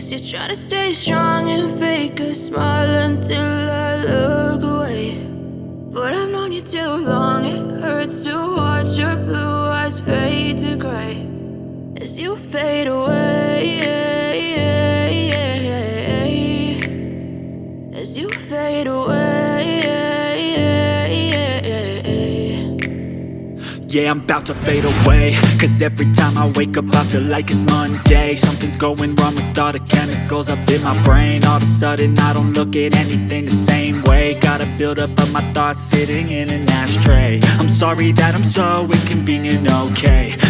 Guess you try to stay strong and fake a smile until I look away. But I've known you too long, it hurts to watch your blue eyes fade to gray as you fade away, as you fade away. Yeah, I'm about to fade away, cause every time I wake up I feel like it's Monday. Something's going wrong with all the chemicals up in my brain. All of a sudden I don't look at anything the same way. Got a build up of my thoughts sitting in an ashtray. I'm sorry that I'm so inconvenient, okay.